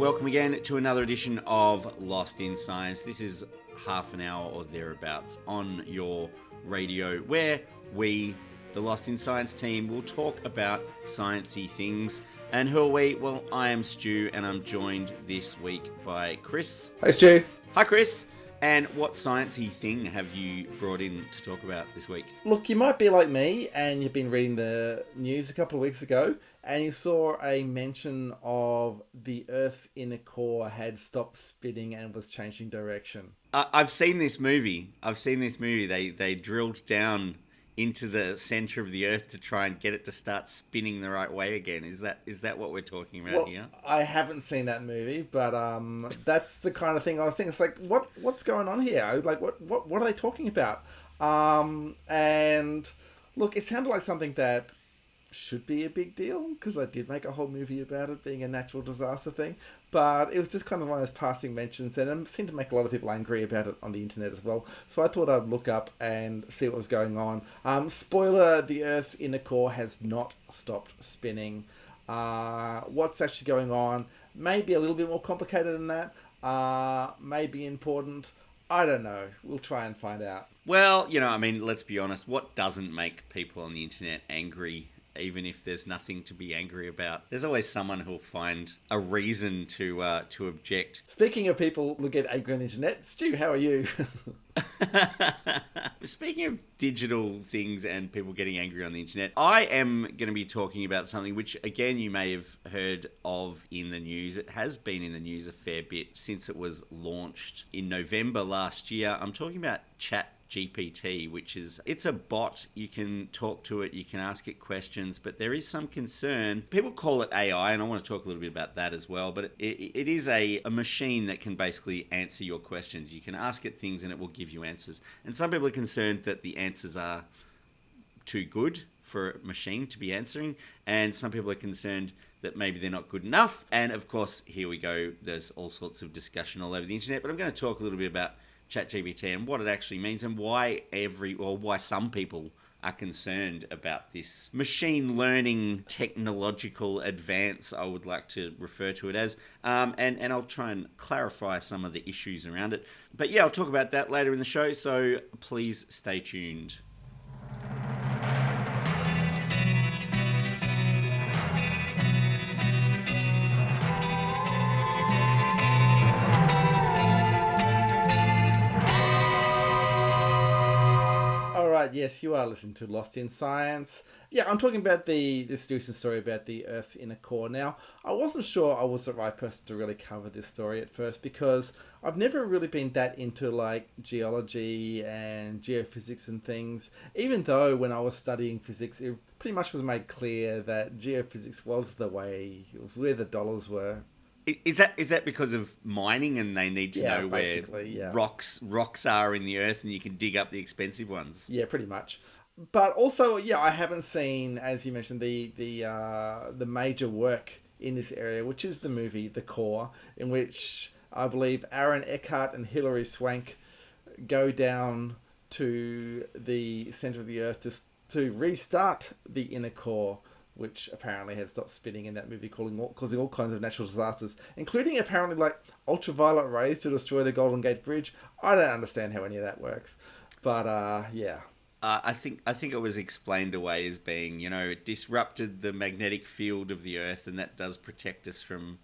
welcome again to another edition of Lost in Science. This is half an hour or thereabouts on your radio where we, the Lost in Science team, will talk about sciencey things. And who are we? Well, I am Stu, and I'm joined this week by Chris. Hey, Stu. Hi, Chris. And what sciencey thing have you brought in to talk about this week? Look, you might be like me and you've been reading the news a couple of weeks ago and you saw a mention of the Earth's inner core had stopped spinning and was changing direction. I've seen this movie. They drilled down into the center of the Earth to try and get it to start spinning the right way again. Is that what we're talking about here? I haven't seen that movie, but that's the kind of thing I was thinking. It's like, what's going on here? Like, what are they talking about? And look, it sounded like something that should be a big deal because I did make a whole movie about it being a natural disaster thing, but it was just kind of one of those passing mentions, and it seemed to make a lot of people angry about it on the internet as well. So I thought I'd look up and see what was going on. Spoiler, the Earth's inner core has not stopped spinning. What's actually going on may be a little bit more complicated than that, may be important. I don't know. We'll try and find out. Well, let's be honest. What doesn't make people on the internet angry? Even if there's nothing to be angry about, there's always someone who'll find a reason to object. Speaking of people who get angry on the internet, Stu, how are you? Speaking of digital things and people getting angry on the internet, I am going to be talking about something which, again, you may have heard of in the news. It has been in the news a fair bit since it was launched in November last year. I'm talking about ChatGPT, it's a bot. You can talk to it, you can ask it questions, but there is some concern. People call it AI, and I want to talk a little bit about that as well, but it is a machine that can basically answer your questions. You can ask it things and it will give you answers. And some people are concerned that the answers are too good for a machine to be answering, and some people are concerned that maybe they're not good enough. And of course, here we go, there's all sorts of discussion all over the internet, but I'm going to talk a little bit about ChatGPT and what it actually means and why some people are concerned about this machine learning technological advance, I would like to refer to it as, and I'll try and clarify some of the issues around it. But yeah, I'll talk about that later in the show, so please stay tuned. Yes, you are listening to Lost in Science. Yeah, I'm talking about this recent story about the Earth's inner core. Now, I wasn't sure I was the right person to really cover this story at first because I've never really been that into like geology and geophysics and things, even though when I was studying physics, it pretty much was made clear that geophysics was the way, it was where the dollars were. Is that because of mining and they need to know where rocks are in the earth and you can dig up the expensive ones? Yeah, pretty much. But also, yeah, I haven't seen, as you mentioned, the major work in this area, which is the movie The Core, in which I believe Aaron Eckhart and Hilary Swank go down to the center of the earth to restart the inner core, which apparently has stopped spinning in that movie, causing all kinds of natural disasters, including apparently like ultraviolet rays to destroy the Golden Gate Bridge. I don't understand how any of that works, but yeah. I think it was explained away as being, it disrupted the magnetic field of the Earth, and that does protect us from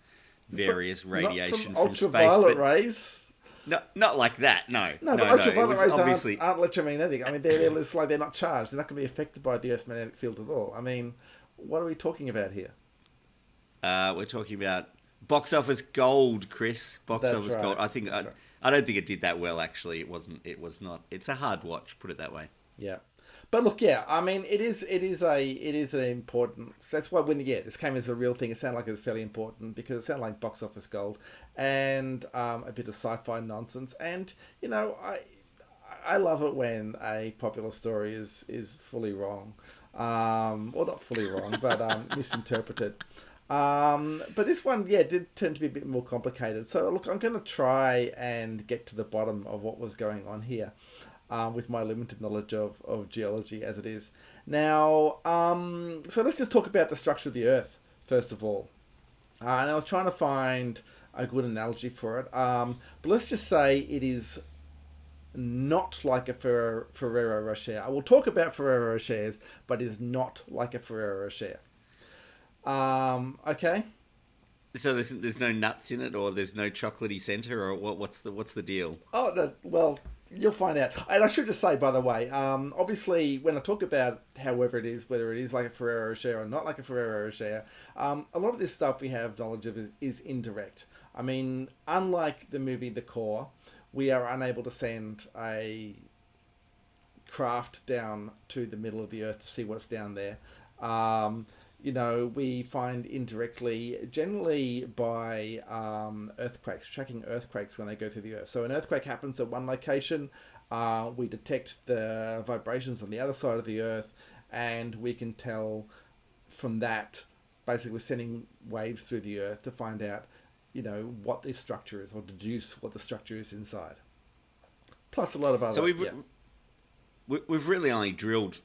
various radiation from space. Ultraviolet rays. No, not like that. No, but ultraviolet rays aren't electromagnetic. I mean, it's like they're not charged. They're not going to be affected by the Earth's magnetic field at all. I mean, what are we talking about here? We're talking about box office gold, Chris. Gold. I don't think it did that well. Actually, it wasn't. It was not. It's a hard watch. Put it that way. Yeah, but look, yeah. I mean, it is an important. So that's why this came as a real thing. It sounded like it was fairly important because it sounded like box office gold and a bit of sci-fi nonsense. And I love it when a popular story is fully wrong. Well, not fully wrong, but misinterpreted. But this one, did turn to be a bit more complicated. So look, I'm going to try and get to the bottom of what was going on here, with my limited knowledge of geology as it is. Now, so let's just talk about the structure of the Earth, first of all. And I was trying to find a good analogy for it. But let's just say it is not like a Ferrero Rocher. I will talk about Ferrero Rochers, but it is not like a Ferrero Rocher. Okay. So there's no nuts in it, or there's no chocolatey center, or what's the deal? Oh, no, well, you'll find out. And I should just say, by the way, obviously, when I talk about however it is, whether it is like a Ferrero Rocher or not like a Ferrero Rocher, a lot of this stuff we have knowledge of is indirect. I mean, unlike the movie The Core, we are unable to send a craft down to the middle of the earth to see what's down there. We find indirectly, generally by earthquakes, tracking earthquakes when they go through the earth. So an earthquake happens at one location, we detect the vibrations on the other side of the earth, and we can tell from that, basically we're sending waves through the earth to find out, what the structure is, or deduce what the structure is inside. Plus a lot of other... So we've really only drilled,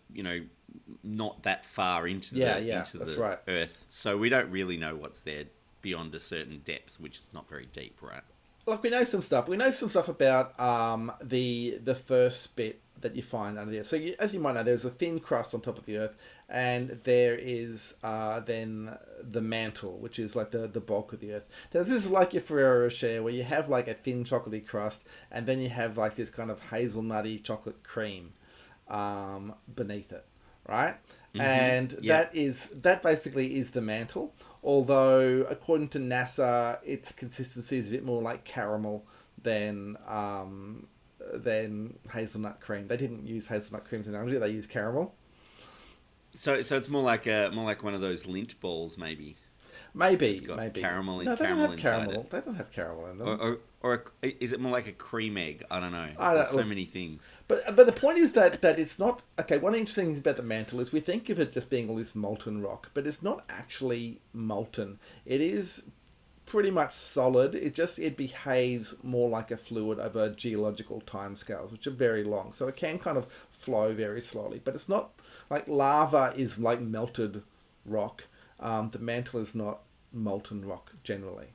not that far into the right. earth, so we don't really know what's there beyond a certain depth, which is not very deep, right? Look, we know some stuff. We know some stuff about the first bit that you find under the earth. So as you might know, there's a thin crust on top of the earth, and there is then the mantle, which is like the bulk of the earth. This is like your Ferrero Rocher, where you have like a thin chocolatey crust, and then you have like this kind of hazelnutty chocolate cream beneath it, right? Mm-hmm. And that basically is the mantle. Although according to NASA, its consistency is a bit more like caramel than hazelnut cream. They didn't use hazelnut cream as an analogy; they used caramel. So it's more like one of those Lindt balls, maybe. Maybe caramel. No, they don't have caramel. It. They don't have caramel in them. Or is it more like a cream egg? I don't know. There's so many things. But the point is that it's not okay. One interesting thing about the mantle is we think of it just being all this molten rock, but it's not actually molten. It is pretty much solid. It behaves more like a fluid over geological timescales, which are very long. So it can kind of flow very slowly, but it's not like lava is like melted rock. The mantle is not molten rock generally.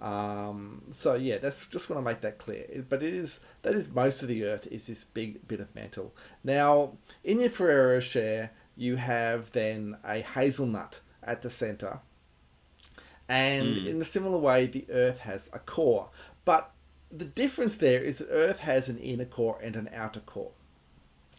That's just want to make that clear. But that is most of the earth is this big bit of mantle. Now, in your Ferrero Rocher, you have then a hazelnut at the center. And in a similar way, the earth has a core. But the difference there is that earth has an inner core and an outer core.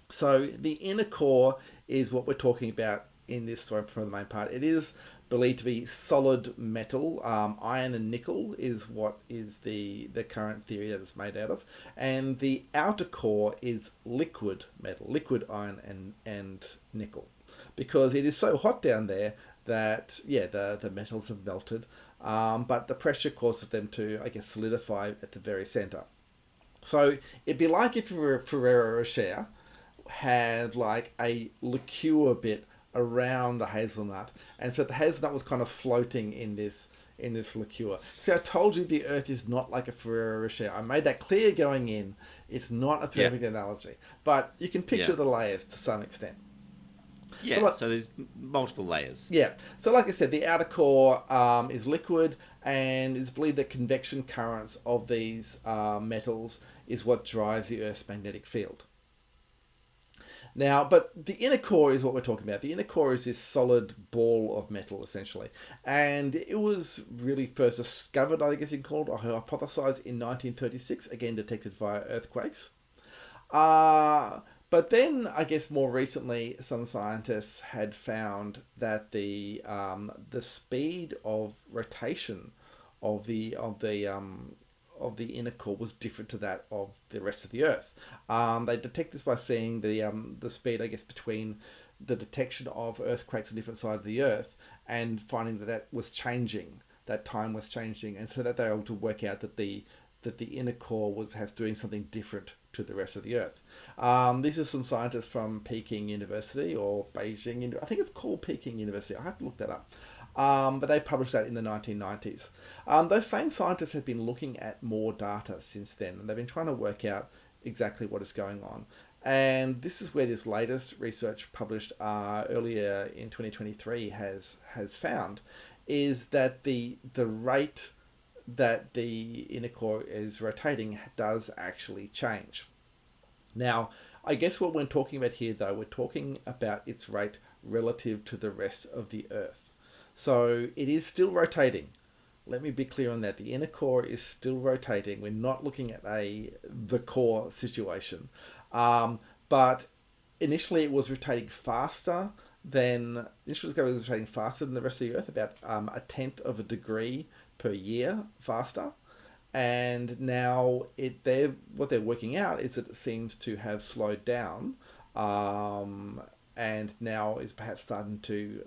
So the inner core is what we're talking about in this story for the main part. It is believed to be solid metal. Iron and nickel is what is the current theory that it's made out of. And the outer core is liquid metal, liquid iron and nickel. Because it is so hot down there that, the metals have melted. But the pressure causes them to, solidify at the very center. So it'd be like if Ferrero Rocher had like a liqueur bit around the hazelnut, and so the hazelnut was kind of floating in this liqueur. See, I told you the earth is not like a Ferrero Rocher. I made that clear going in. It's not a perfect analogy, but you can picture the layers to some extent. Yeah, so there's multiple layers. Yeah, so like I said, the outer core is liquid, and it's believed that convection currents of these metals is what drives the Earth's magnetic field. Now, but the inner core is what we're talking about. The inner core is this solid ball of metal, essentially. And it was really first discovered, I guess you'd call it, or hypothesized in 1936, again detected via earthquakes. But then, I guess more recently, some scientists had found that the speed of rotation of the inner core was different to that of the rest of the Earth. They detect this by seeing the speed, I guess, between the detection of earthquakes on different sides of the Earth and finding that was changing. That time was changing, and so that they were able to work out that the inner core was doing something different to the rest of the Earth. These are some scientists from Peking University or Beijing. I think it's called Peking University. I have to look that up. But they published that in the 1990s. Those same scientists have been looking at more data since then, and they've been trying to work out exactly what is going on. And this is where this latest research published earlier in 2023 has found is that the rate that the inner core is rotating does actually change. Now, I guess what we're talking about here, though, we're talking about its rate relative to the rest of the Earth. So it is still rotating. Let me be clear on that. The inner core is still rotating. We're not looking at the core situation. But initially it was rotating faster initially it was rotating faster than the rest of the Earth, about a tenth of a degree per year faster. And now what they're working out is that it seems to have slowed down, and now is perhaps starting to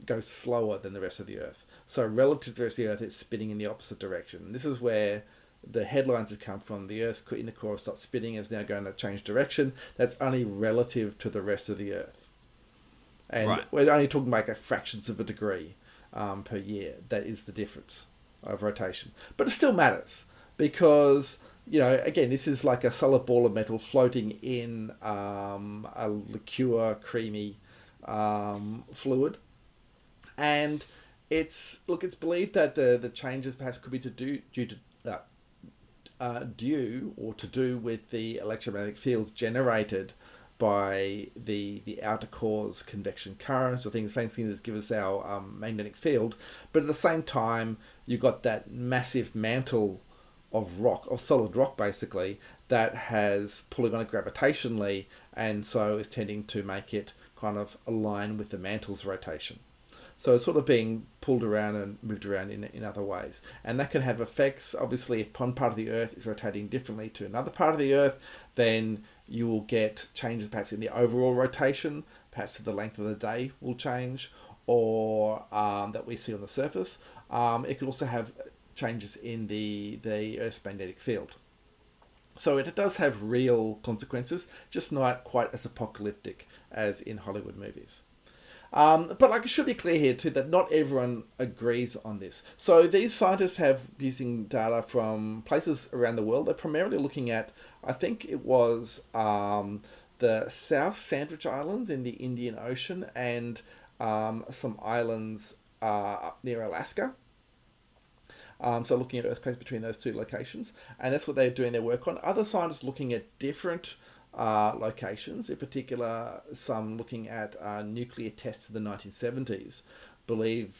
go slower than the rest of the Earth. So relative to the rest of the Earth, it's spinning in the opposite direction. This is where the headlines have come from. The Earth's inner core stopped spinning, is now going to change direction. That's only relative to the rest of the Earth. And right. We're only talking like fractions of a degree per year. That is the difference of rotation. But it still matters because, again, this is like a solid ball of metal floating in a liqueur, creamy fluid. And it's believed that the changes perhaps could be to do with the electromagnetic fields generated by the outer core's convection currents, or things, same thing that gives us our magnetic field. But at the same time, you've got that massive mantle of rock, of solid rock basically, that has pulling on it gravitationally, and so is tending to make it kind of align with the mantle's rotation. So it's sort of being pulled around and moved around in other ways. And that can have effects. Obviously, if one part of the Earth is rotating differently to another part of the Earth, then you will get changes perhaps in the overall rotation, perhaps to the length of the day will change, or that we see on the surface. It could also have changes in the Earth's magnetic field. So it does have real consequences, just not quite as apocalyptic as in Hollywood movies. But like, it should be clear here too that not everyone agrees on this. So these scientists have using data from places around the world. They're primarily looking at, I think it was the South Sandwich Islands in the Indian Ocean and some islands up near Alaska. So looking at earthquakes between those two locations, and that's what they're doing their work on. Other scientists looking at different locations, in particular some looking at nuclear tests in the 1970s,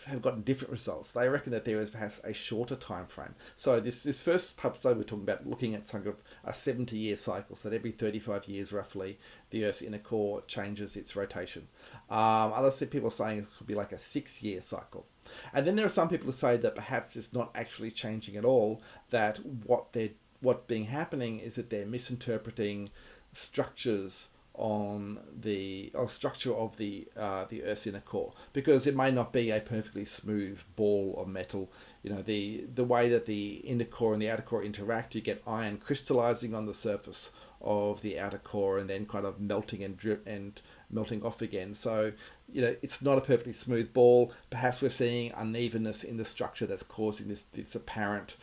have gotten different results. They reckon that there is perhaps a shorter time frame. So this first published study we're talking about, looking at some of a 70-year cycle, so that every 35 years roughly the Earth's inner core changes its rotation. Others people are saying it could be like a 6-year cycle. And then there are some people who say that perhaps it's not actually changing at all, that what's being happening is that they're misinterpreting structures on the structure of the Earth's inner core, because it may not be a perfectly smooth ball of metal. The way that the inner core and the outer core interact, you get iron crystallizing on the surface of the outer core and then kind of melting and melting off again. So it's not a perfectly smooth ball. Perhaps we're seeing unevenness in the structure that's causing this apparent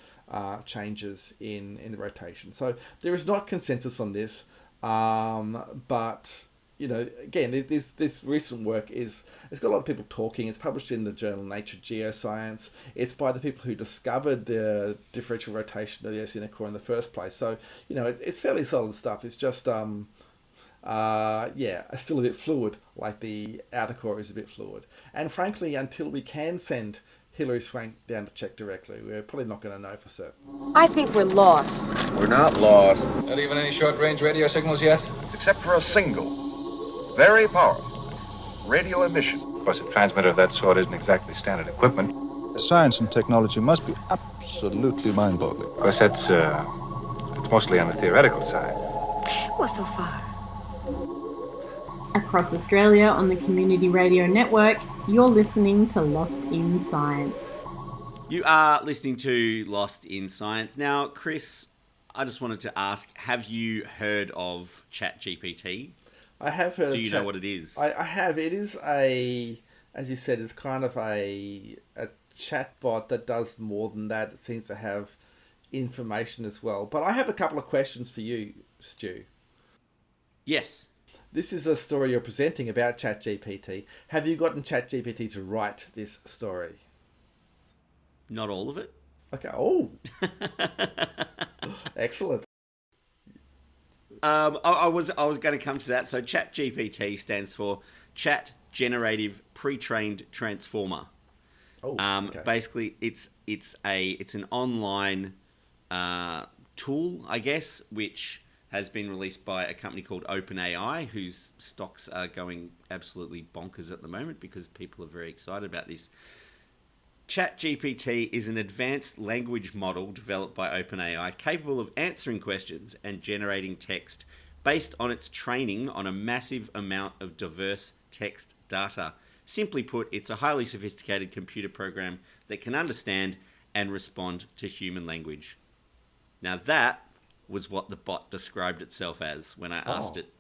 changes in the rotation. So there is not consensus on this. But again, this recent work it's got a lot of people talking. It's published in the journal Nature Geoscience. It's by the people who discovered the differential rotation of the Earth's inner core in the first place. So it's fairly solid stuff. It's just still a bit fluid, like the outer core is a bit fluid. And frankly, until we can send Hilary Swank down to check directly, we're probably not going to know for certain. I think we're lost. We're not lost. Not even any short-range radio signals yet? Except for a single, very powerful radio emission. Of course, a transmitter of that sort isn't exactly standard equipment. Science and technology must be absolutely mind-boggling. Of course, it's mostly on the theoretical side. Well, so far. Across Australia on the Community Radio Network, you're listening to Lost in Science. You are listening to Lost in Science. Now, Chris, I just wanted to ask, have you heard of ChatGPT? I have heard of Do you know what it is? I have. It is as you said, it's kind of a chatbot that does more than that. It seems to have information as well. But I have a couple of questions for you, Stu. Yes. This is a story you're presenting about ChatGPT. Have you gotten ChatGPT to write this story? Not all of it. Okay. Oh, excellent. I was going to come to that. So ChatGPT stands for Chat Generative Pre-trained Transformer. Oh, okay. Basically, it's an online tool, I guess, which has been released by a company called OpenAI, whose stocks are going absolutely bonkers at the moment because people are very excited about this. ChatGPT is an advanced language model developed by OpenAI capable of answering questions and generating text based on its training on a massive amount of diverse text data. Simply put, it's a highly sophisticated computer program that can understand and respond to human language. Now that was what the bot described itself as when I asked it.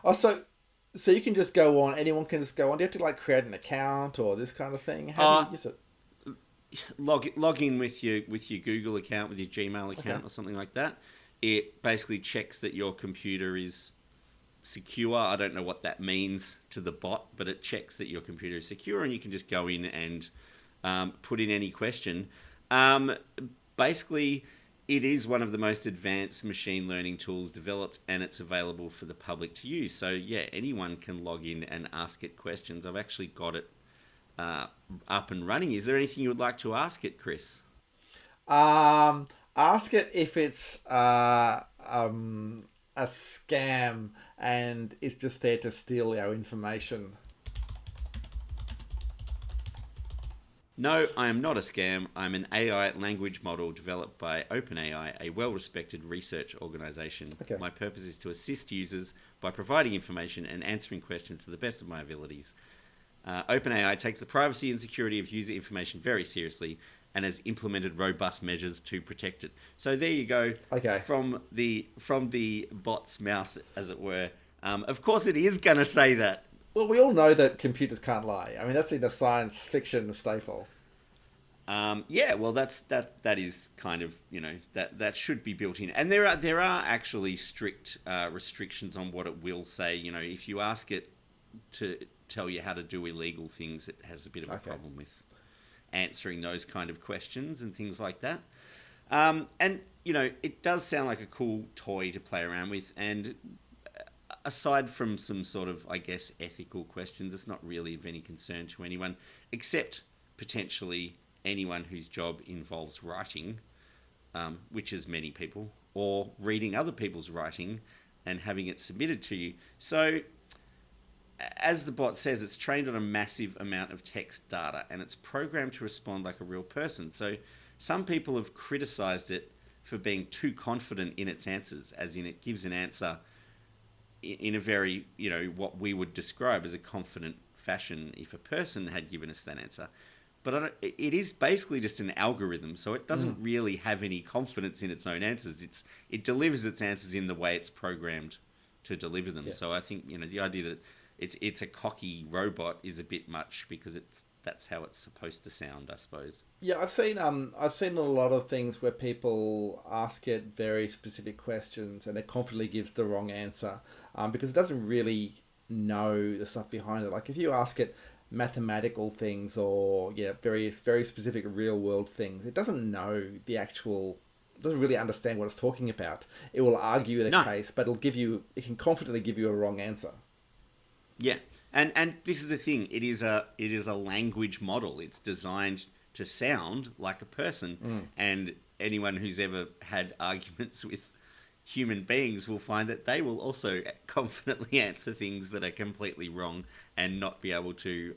Oh, so you can just go on. Anyone can just go on. Do you have to like create an account or this kind of thing? How do you use it? Log in with your Google account, with your Gmail account, or something like that. It basically checks that your computer is secure. I don't know what that means to the bot, but it checks that your computer is secure, and you can just go in and put in any question. Basically, it is one of the most advanced machine learning tools developed, and it's available for the public to use. So yeah, anyone can log in and ask it questions. I've actually got it up and running. Is there anything you would like to ask it, Chris? Ask it if it's a scam and it's just there to steal our information. No, I am not a scam. I'm an AI language model developed by OpenAI, a well-respected research organization. Okay. My purpose is to assist users by providing information and answering questions to the best of my abilities. OpenAI takes the privacy and security of user information very seriously and has implemented robust measures to protect it. So there you go. Okay. From the bot's mouth, as it were. Of course, it is going to say that. Well, we all know that computers can't lie. I mean, that's in the science fiction staple. Yeah, well, that is kind of, that should be built in, and there are actually strict restrictions on what it will say. If you ask it to tell you how to do illegal things, it has a bit of a problem with answering those kind of questions and things like that. And it does sound like a cool toy to play around with, and aside from some sort of, I guess, ethical questions, it's not really of any concern to anyone, except potentially anyone whose job involves writing, which is many people, or reading other people's writing and having it submitted to you. So, as the bot says, it's trained on a massive amount of text data, and it's programmed to respond like a real person. So, some people have criticized it for being too confident in its answers, as in it gives an answer in a very, what we would describe as a confident fashion if a person had given us that answer. But it is basically just an algorithm, so it doesn't really have any confidence in its own answers. It delivers its answers in the way it's programmed to deliver them. Yeah. So I think, the idea that it's a cocky robot is a bit much, because that's how it's supposed to sound, I suppose. Yeah, I've seen a lot of things where people ask it very specific questions and it confidently gives the wrong answer, because it doesn't really know the stuff behind it. Like if you ask it mathematical things or various very specific real world things, it doesn't know doesn't really understand what it's talking about. It will argue the case, but it can confidently give you a wrong answer. Yeah. And this is the thing. It is a language model. It's designed to sound like a person. And anyone who's ever had arguments with human beings will find that they will also confidently answer things that are completely wrong and not be able to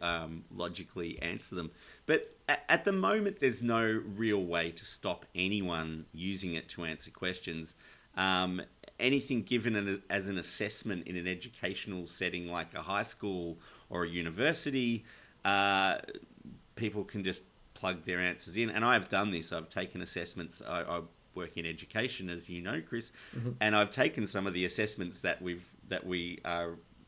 logically answer them. But at the moment, there's no real way to stop anyone using it to answer questions. Anything given as an assessment in an educational setting like a high school or a university, people can just plug their answers in. And I've done this. I've taken assessments. I work in education, as you know, Chris, and I've taken some of the assessments that we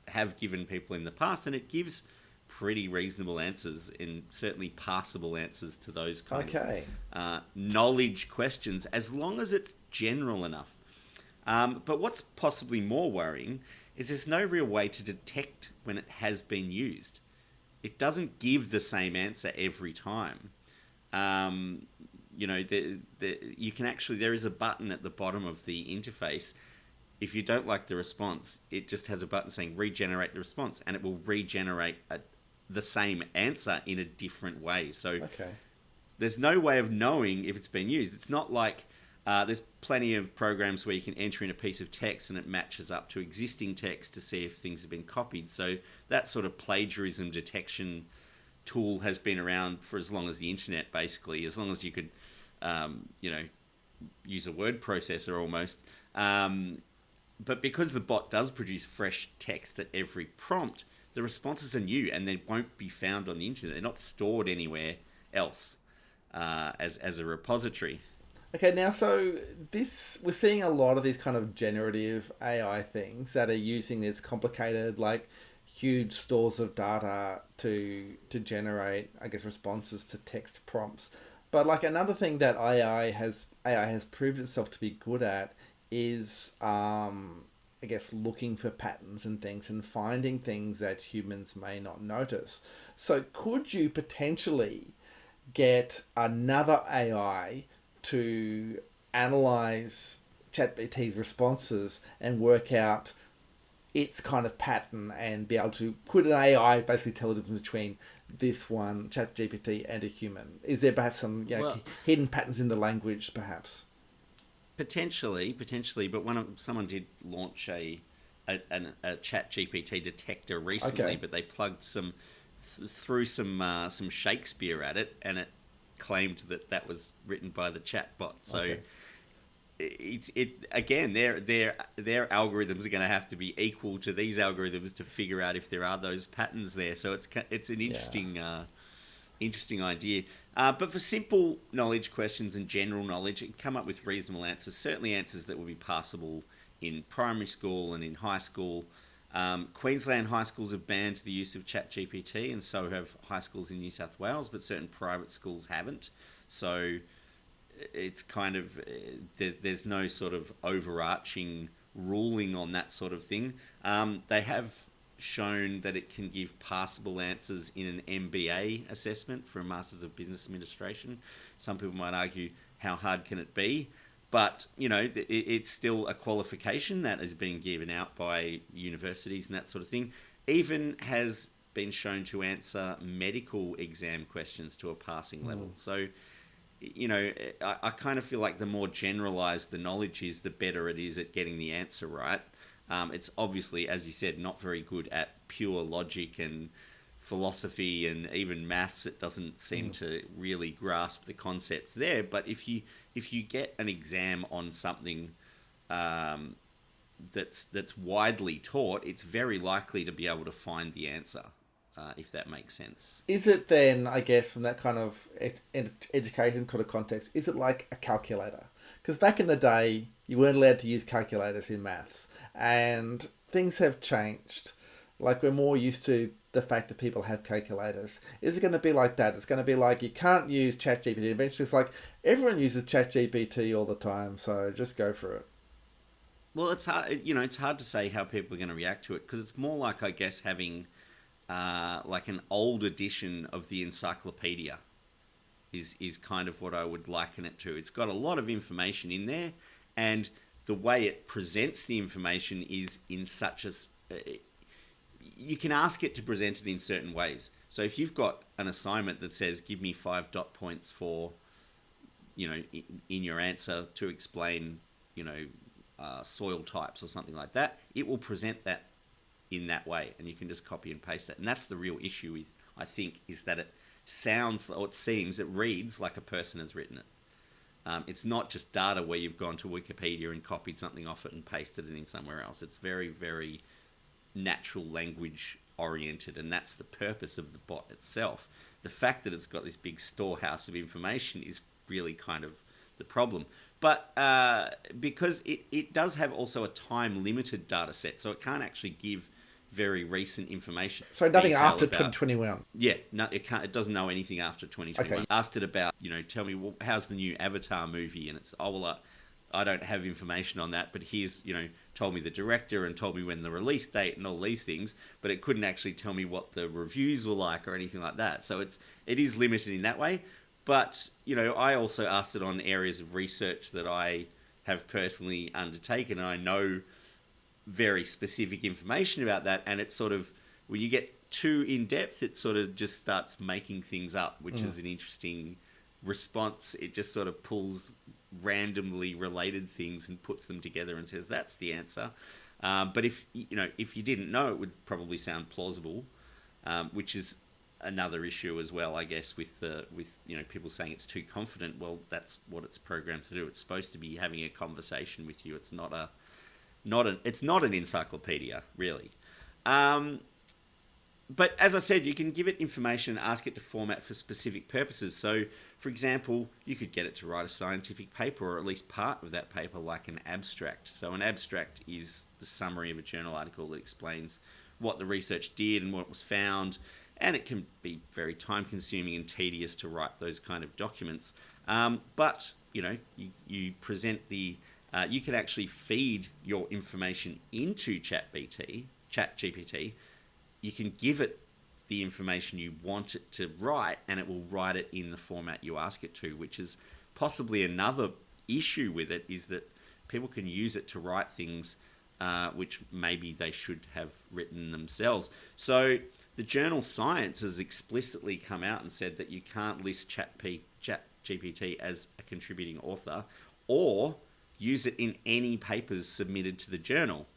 have given people in the past, and it gives pretty reasonable answers and certainly passable answers to those kind of knowledge questions, as long as it's general enough. But what's possibly more worrying is there's no real way to detect when it has been used. It doesn't give the same answer every time. you can actually, there is a button at the bottom of the interface. If you don't like the response, it just has a button saying regenerate the response, and it will regenerate the same answer in a different way. So there's no way of knowing if it's been used. It's not like there's plenty of programs where you can enter in a piece of text and it matches up to existing text to see if things have been copied. So that sort of plagiarism detection tool has been around for as long as the internet, basically, as long as you could, use a word processor almost. But because the bot does produce fresh text at every prompt, the responses are new and they won't be found on the internet. They're not stored anywhere else as a repository. Okay, now so we're seeing a lot of these kind of generative AI things that are using this complicated, like huge stores of data to generate, I guess, responses to text prompts. But like another thing that AI has proved itself to be good at is, I guess, looking for patterns and things and finding things that humans may not notice. So could you potentially get another AI to analyze ChatGPT's responses and work out its kind of pattern and be able to, could an AI basically tell the difference between this one, ChatGPT, and a human? Is there perhaps some hidden patterns in the language, perhaps? Potentially, but someone did launch a ChatGPT detector recently, but they plugged threw some Shakespeare at it, and it claimed that was written by the chatbot. So again, their algorithms are going to have to be equal to these algorithms to figure out if there are those patterns there. So it's an interesting idea. But for simple knowledge questions and general knowledge, it can come up with reasonable answers. Certainly answers that would be passable in primary school and in high school. Queensland high schools have banned the use of ChatGPT, and so have high schools in New South Wales, but certain private schools haven't. So it's kind of, there's no sort of overarching ruling on that sort of thing. They have shown that it can give passable answers in an MBA assessment for a Masters of Business Administration. Some people might argue, how hard can it be? But, it's still a qualification that is being given out by universities and that sort of thing. Even has been shown to answer medical exam questions to a passing level. So, I kind of feel like the more generalized the knowledge is, the better it is at getting the answer right. It's obviously, as you said, not very good at pure logic and philosophy and even maths. It doesn't seem to really grasp the concepts there. But if you get an exam on something that's widely taught, it's very likely to be able to find the answer, if that makes sense. Is it then, I guess, from that kind of education kind of context, is it like a calculator? Because back in the day, you weren't allowed to use calculators in maths, and things have changed. Like, we're more used to the fact that people have calculators. Is it going to be like that? It's going to be like, you can't use ChatGPT. Eventually, it's like, everyone uses ChatGPT all the time, so just go for it. Well, it's hard. It's hard to say how people are going to react to it, because it's more like, I guess, having like an old edition of the encyclopedia is kind of what I would liken it to. It's got a lot of information in there, and the way it presents the information is in such a... you can ask it to present it in certain ways. So if you've got an assignment that says, give me 5 dot points for, in your answer to explain, soil types or something like that, it will present that in that way, and you can just copy and paste that. And that's the real issue with, I think, is that it sounds, or it seems, it reads like a person has written it. It's not just data where you've gone to Wikipedia and copied something off it and pasted it in somewhere else. It's very, very natural language oriented, and that's the purpose of the bot itself. The fact that it's got this big storehouse of information is really kind of the problem. But because it does have also a time limited data set, so it can't actually give very recent information. So nothing after 2021. Yeah, no, it can't. It doesn't know anything after 2021. Okay. Asked it about, tell me, well, how's the new Avatar movie? And it's, I don't have information on that, but here's, told me the director and told me when the release date and all these things, but it couldn't actually tell me what the reviews were like or anything like that. So it is limited in that way. But, I also asked it on areas of research that I have personally undertaken. And I know very specific information about that. And it's sort of, when you get too in depth, it sort of just starts making things up, which is an interesting response. It just sort of pulls randomly related things and puts them together and says that's the answer. But if you didn't know, it would probably sound plausible, which is another issue as well, I guess, with people saying it's too confident. Well, that's what it's programmed to do. It's supposed to be having a conversation with you. It's not an encyclopedia, really. But as I said, you can give it information and ask it to format for specific purposes. So, for example, you could get it to write a scientific paper, or at least part of that paper, like an abstract. So an abstract is the summary of a journal article that explains what the research did and what was found. And it can be very time-consuming and tedious to write those kind of documents. But, you present you can actually feed your information into ChatGPT. You can give it the information you want it to write, and it will write it in the format you ask it to, which is possibly another issue with it, is that people can use it to write things which maybe they should have written themselves. So the journal Science has explicitly come out and said that you can't list ChatGPT as a contributing author or use it in any papers submitted to the journal.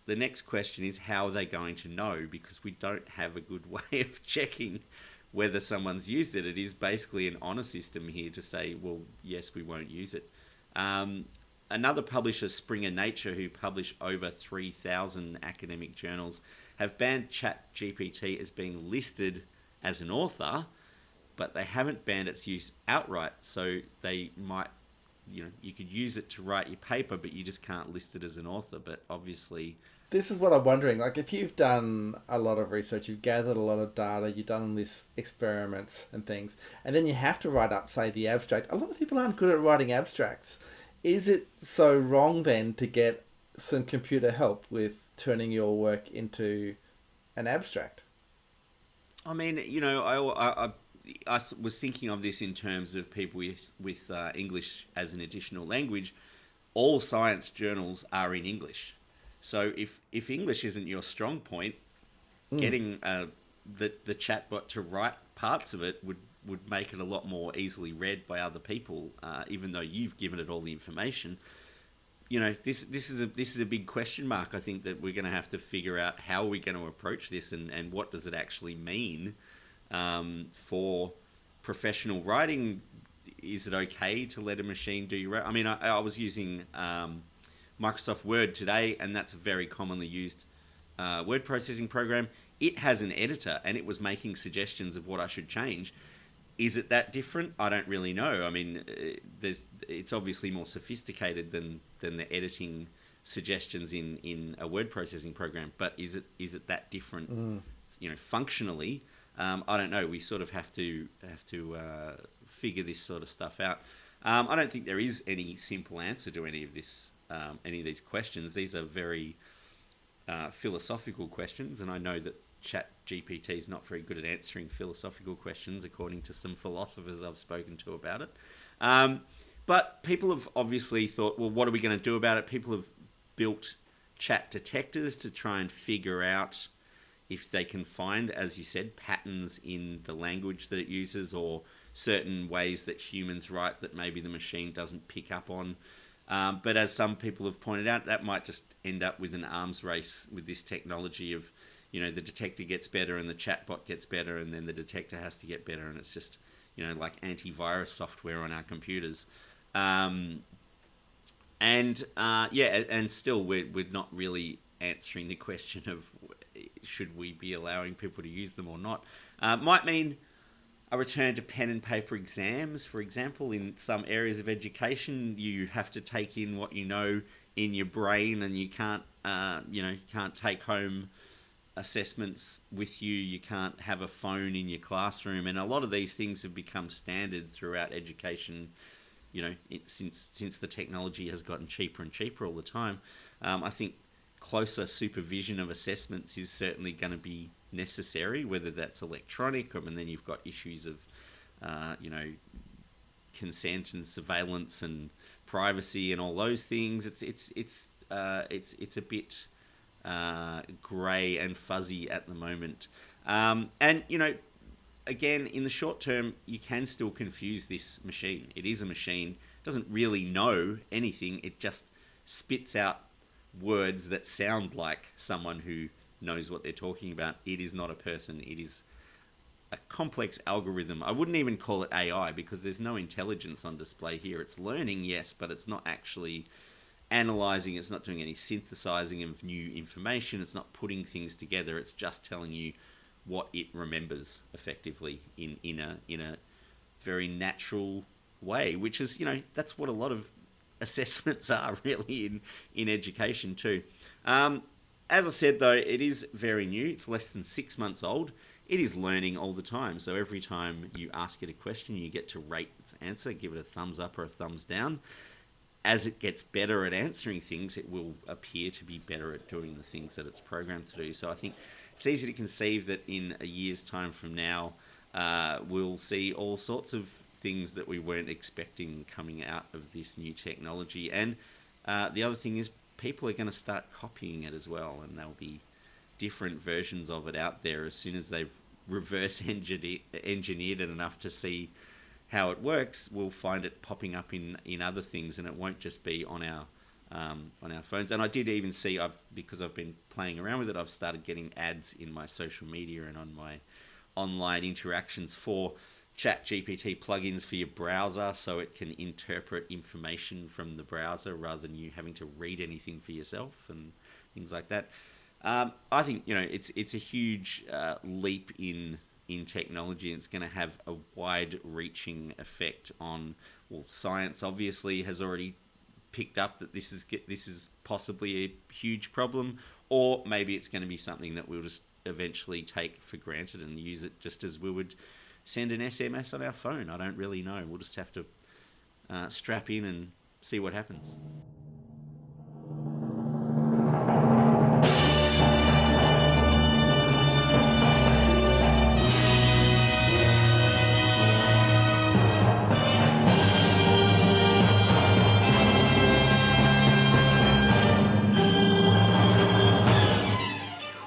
The next question is, how are they going to know? Because we don't have a good way of checking whether someone's used it. It is basically an honor system here to say, well, yes, we won't use it. Another publisher, Springer Nature, who publish over 3,000 academic journals, have banned ChatGPT as being listed as an author, but they haven't banned its use outright. So they might, you could use it to write your paper, but you just can't list it as an author. But obviously, this is what I'm wondering. Like, if you've done a lot of research, you've gathered a lot of data, you've done these experiments and things, and then you have to write up, say, the abstract. A lot of people aren't good at writing abstracts. Is it so wrong then to get some computer help with turning your work into an abstract? I mean, I was thinking of this in terms of people with English as an additional language. All science journals are in English. So if English isn't your strong point, getting the chatbot to write parts of it would make it a lot more easily read by other people, even though you've given it all the information. This is a big question mark. I think that we're going to have to figure out how we're going to approach this and what does it actually mean for professional writing. Is it okay to let a machine do your writing? I mean, I was using Microsoft Word today, and that's a very commonly used word processing program. It has an editor, and it was making suggestions of what I should change. Is it that different? I don't really know. I mean, it's obviously more sophisticated than the editing suggestions in a word processing program. But is it that different? Functionally, I don't know. We sort of have to figure this sort of stuff out. I don't think there is any simple answer to any of these questions. These are very philosophical questions, and I know that ChatGPT is not very good at answering philosophical questions, according to some philosophers I've spoken to about it. But people have obviously thought, well, what are we going to do about it? People have built chat detectors to try and figure out if they can find, as you said, patterns in the language that it uses, or certain ways that humans write that maybe the machine doesn't pick up on. But as some people have pointed out, that might just end up with an arms race with this technology of, the detector gets better and the chatbot gets better, and then the detector has to get better, and it's just, like antivirus software on our computers. And still we're not really answering the question of should we be allowing people to use them or not. Might mean a return to pen and paper exams, for example. In some areas of education, you have to take in what you know in your brain, and you can't, can't take home assessments with you. You can't have a phone in your classroom, and a lot of these things have become standard throughout education. Since the technology has gotten cheaper and cheaper all the time. I think closer supervision of assessments is certainly going to be necessary, whether that's electronic, and then you've got issues of consent and surveillance and privacy and all those things. It's a bit grey and fuzzy at the moment. And again, in the short term, you can still confuse this machine. It is a machine. It doesn't really know anything. It just spits out words that sound like someone who knows what they're talking about. It is not a person. It is a complex algorithm. I wouldn't even call it AI because there's no intelligence on display here. It's learning, yes, but it's not actually analyzing. It's not doing any synthesizing of new information. It's not putting things together. It's just telling you what it remembers effectively in a very natural way, which is, that's what a lot of assessments are really in education too. As I said, though, it is very new. It's less than 6 months old. It is learning all the time. So every time you ask it a question, you get to rate its answer, give it a thumbs up or a thumbs down. As it gets better at answering things, it will appear to be better at doing the things that it's programmed to do. So I think it's easy to conceive that in a year's time from now, we'll see all sorts of things that we weren't expecting coming out of this new technology. And the other thing is people are going to start copying it as well, and there'll be different versions of it out there as soon as they've reverse engineered it enough to see how it works. We'll find it popping up in other things, and it won't just be on our phones. And I did even see, because I've been playing around with it, I've started getting ads in my social media and on my online interactions for ChatGPT plugins for your browser, so it can interpret information from the browser rather than you having to read anything for yourself and things like that. I think it's a huge leap in technology, and it's going to have a wide-reaching effect on. Well, science obviously has already picked up that this is possibly a huge problem, or maybe it's going to be something that we'll just eventually take for granted and use it just as we would send an SMS on our phone. I don't really know. We'll just have to strap in and see what happens.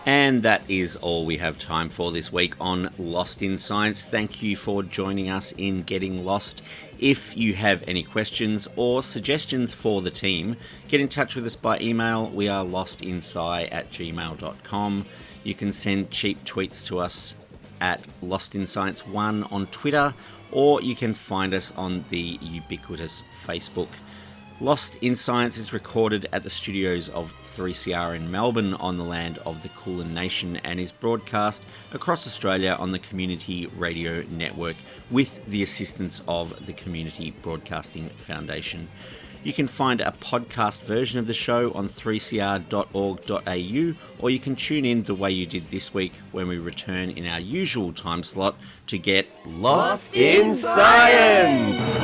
And that is all we have time for this week on Lost in Science. Thank you for joining us in Getting Lost. If you have any questions or suggestions for the team, get in touch with us by email. We are lostinsci@gmail.com. You can send cheap tweets to us at lostinscience1 on Twitter, or you can find us on the ubiquitous Facebook. Lost in Science is recorded at the studios of 3CR in Melbourne on the land of the Kulin Nation and is broadcast across Australia on the Community Radio Network with the assistance of the Community Broadcasting Foundation. You can find a podcast version of the show on 3cr.org.au, or you can tune in the way you did this week when we return in our usual time slot to get Lost in Science!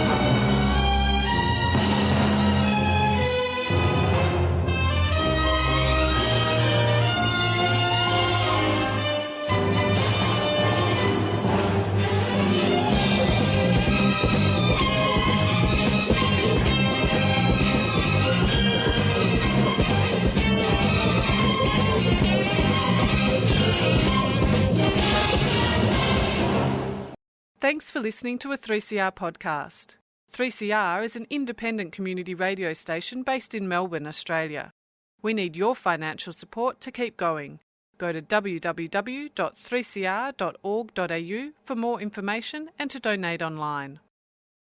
Thanks for listening to a 3CR podcast. 3CR is an independent community radio station based in Melbourne, Australia. We need your financial support to keep going. Go to www.3cr.org.au for more information and to donate online.